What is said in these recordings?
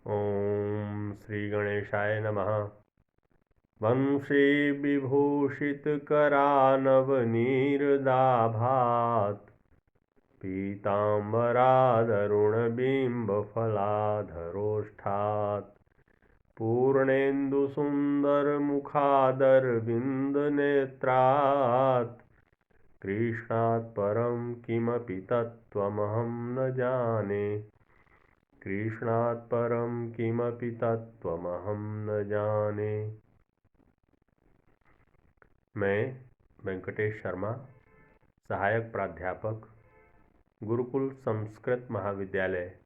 ओम श्री गणेशाय नमः। वंशी विभूषितकरानवनीरदाभात् पीताम्बरादरुणबिम्बफलाधरोष्ठात् पूर्णेन्दुसुन्दरमुखादरविन्दनेत्रात् कृष्णात् परं किमपि तत्त्वमहं न जाने। कृष्णात् परं किमपि तत्त्वमहं न जाने। मैं वेंकटेश शर्मा, सहायक प्राध्यापक, गुरुकुल संस्कृत महाविद्यालय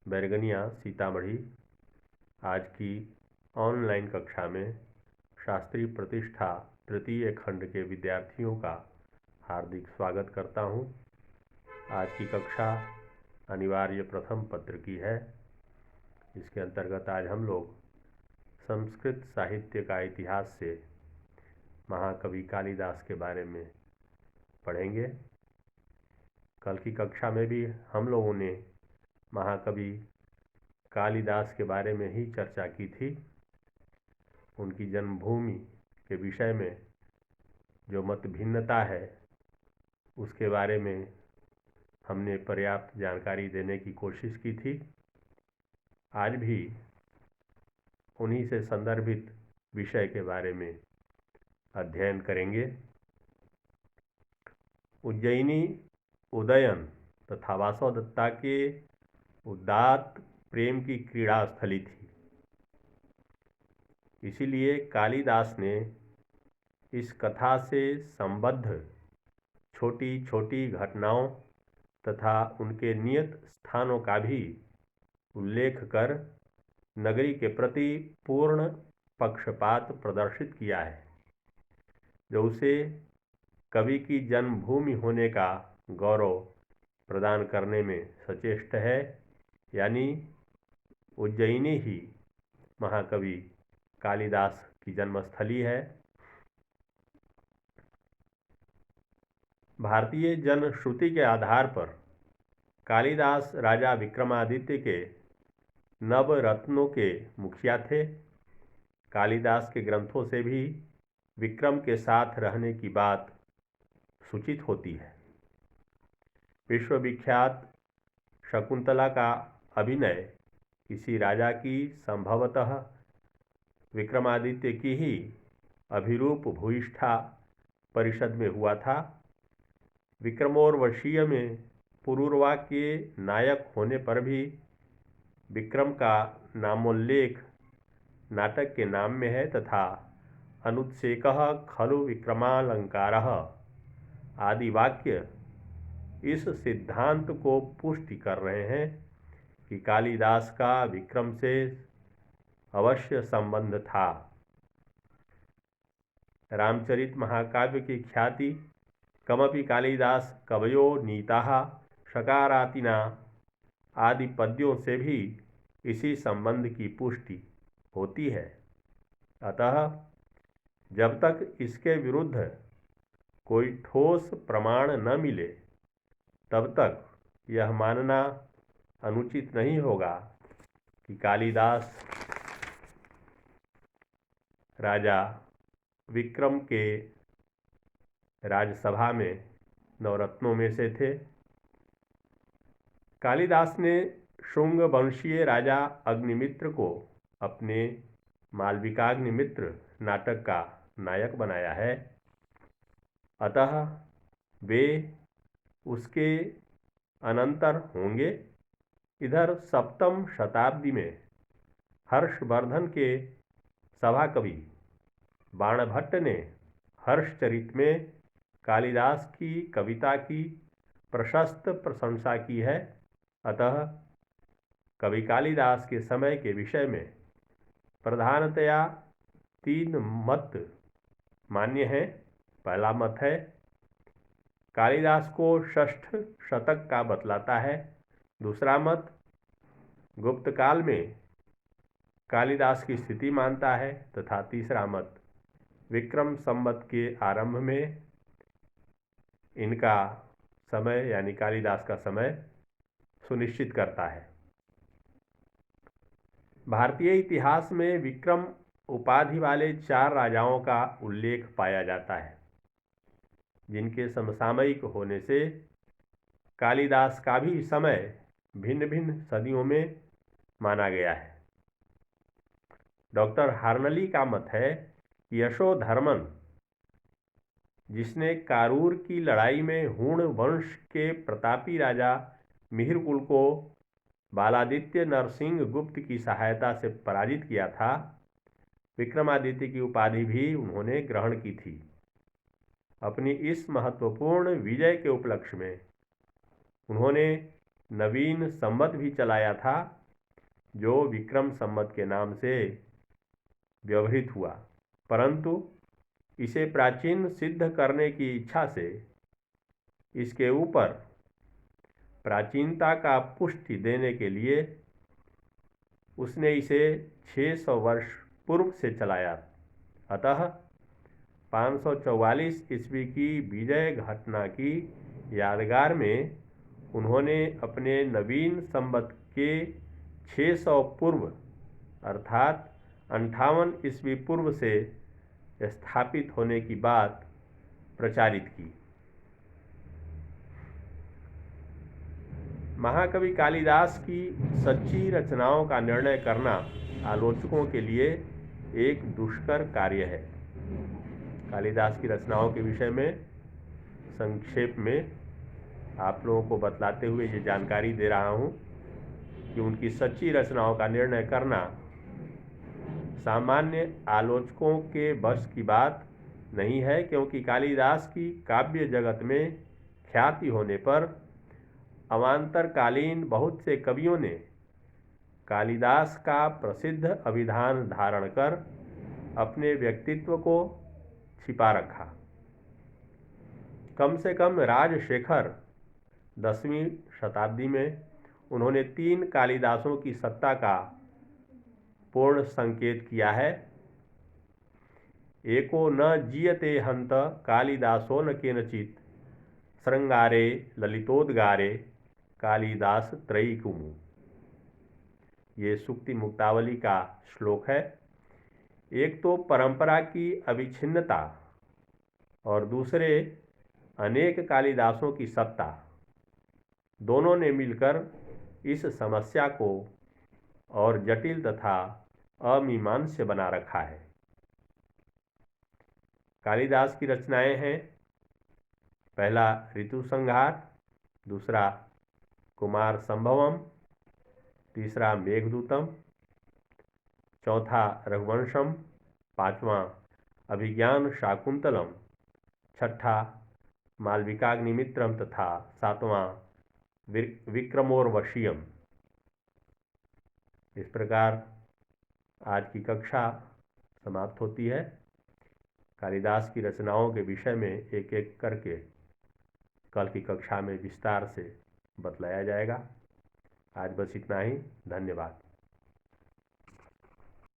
बैरगनिया सीतामढ़ी, आज की ऑनलाइन कक्षा में शास्त्रीय प्रतिष्ठा तृतीय खंड के विद्यार्थियों का हार्दिक स्वागत करता हूं। आज की कक्षा अनिवार्य प्रथम पत्र की है। इसके अंतर्गत आज हम लोग संस्कृत साहित्य का इतिहास से महाकवि कालिदास के बारे में पढ़ेंगे। कल की कक्षा में भी हम लोगों ने महाकवि कालिदास के बारे में ही चर्चा की थी। उनकी जन्मभूमि के विषय में जो मत भिन्नता है उसके बारे में हमने पर्याप्त जानकारी देने की कोशिश की थी। आज भी उन्हीं से संदर्भित विषय के बारे में अध्ययन करेंगे। उज्जयिनी उदयन तथा वासवदत्ता के उदात्त प्रेम की क्रीड़ा स्थली थी। इसीलिए कालिदास ने इस कथा से संबद्ध छोटी छोटी घटनाओं तथा उनके नियत स्थानों का भी उल्लेख कर नगरी के प्रति पूर्ण पक्षपात प्रदर्शित किया है, जो उसे कवि की जन्मभूमि होने का गौरव प्रदान करने में सचेष्ट है। यानी उज्जयिनी ही महाकवि कालिदास की जन्मस्थली है। भारतीय जनश्रुति के आधार पर कालिदास राजा विक्रमादित्य के नवरत्नों के मुखिया थे। कालिदास के ग्रंथों से भी विक्रम के साथ रहने की बात सूचित होती है। विश्वविख्यात शकुंतला का अभिनय किसी राजा की संभवतः विक्रमादित्य की ही अभिरूप भूयिष्ठा परिषद में हुआ था। विक्रमोर्वशीय में पुरूरवा के नायक होने पर भी विक्रम का नामोल्लेख नाटक के नाम में है तथा अनुत्सेकः खलु विक्रमालंकारः आदि वाक्य इस सिद्धांत को पुष्टि कर रहे हैं कि कालिदास का विक्रम से अवश्य संबंध था। रामचरित महाकाव्य की ख्याति कमपि कालिदास कवयो नीताः शकारातिना आदि पद्यों से भी इसी संबंध की पुष्टि होती है। अतः जब तक इसके विरुद्ध कोई ठोस प्रमाण न मिले तब तक यह मानना अनुचित नहीं होगा कि कालिदास राजा विक्रम के राजसभा में नवरत्नों में से थे। कालिदास ने शुंग वंशीय राजा अग्निमित्र को अपने मालविकाग्निमित्र नाटक का नायक बनाया है। अतः वे उसके अनंतर होंगे। इधर सप्तम शताब्दी में हर्षवर्धन के सभाकवि बाणभट्ट ने हर्षचरित में कालिदास की कविता की प्रशस्त प्रशंसा की है। अतः कवि कालिदास के समय के विषय में प्रधानतया 3 मत मान्य हैं। पहला मत है कालिदास को षष्ठ शतक का बतलाता है। दूसरा मत गुप्त काल में कालिदास की स्थिति मानता है तथा तीसरा मत विक्रम संवत के आरंभ में इनका समय यानी कालिदास का समय सुनिश्चित करता है। भारतीय इतिहास में विक्रम उपाधि वाले 4 राजाओं का उल्लेख पाया जाता है, जिनके समसामयिक होने से कालिदास का भी समय भिन्न भिन्न सदियों में माना गया है। डॉक्टर हार्नली का मत है कि यशोधर्मन, जिसने कारूर की लड़ाई में हूण वंश के प्रतापी राजा मिहिरकुल को बालादित्य नरसिंह गुप्त की सहायता से पराजित किया था, विक्रमादित्य की उपाधि भी उन्होंने ग्रहण की थी। अपनी इस महत्वपूर्ण विजय के उपलक्ष्य में उन्होंने नवीन संवत भी चलाया था, जो विक्रम संवत के नाम से व्यवहृत हुआ, परंतु इसे प्राचीन सिद्ध करने की इच्छा से इसके ऊपर प्राचीनता का पुष्टि देने के लिए उसने इसे 600 वर्ष पूर्व से चलाया। अतः 544 ईस्वी की विजय घटना की यादगार में उन्होंने अपने नवीन संवत के 600 पूर्व अर्थात 58 ईस्वी पूर्व से स्थापित होने की बात प्रचारित की। महाकवि कालिदास की सच्ची रचनाओं का निर्णय करना आलोचकों के लिए एक दुष्कर कार्य है। कालिदास की रचनाओं के विषय में संक्षेप में आप लोगों को बतलाते हुए ये जानकारी दे रहा हूँ कि उनकी सच्ची रचनाओं का निर्णय करना सामान्य आलोचकों के बस की बात नहीं है, क्योंकि कालिदास की काव्य जगत में ख्याति होने पर अवांतरकालीन बहुत से कवियों ने कालिदास का प्रसिद्ध अभिधान धारण कर अपने व्यक्तित्व को छिपा रखा। कम से कम राजशेखर 10वीं शताब्दी में उन्होंने 3 कालिदासों की सत्ता का पूर्ण संकेत किया है। एको न जीयते हंत कालिदासो न केनचित श्रृंगारे ललितोद्गारे कालिदास त्रयीकुमु। ये सूक्ति मुक्तावली का श्लोक है। एक तो परंपरा की अविच्छिन्नता और दूसरे अनेक कालिदासों की सत्ता, दोनों ने मिलकर इस समस्या को और जटिल तथा अमीमांस्य बना रखा है। कालिदास की रचनाएं हैं, पहला ऋतु संहार, दूसरा कुमार संभवम, तीसरा मेघदूतम, चौथा रघुवंशम, पांचवां अभिज्ञान शाकुंतलम, छठा मालविकाग्निमित्रम तथा सातवां विक्रमोर्वशीयम। इस प्रकार आज की कक्षा समाप्त होती है। कालिदास की रचनाओं के विषय में एक एक करके कल की कक्षा में विस्तार से बतलाया जाएगा। आज बस इतना ही। धन्यवाद।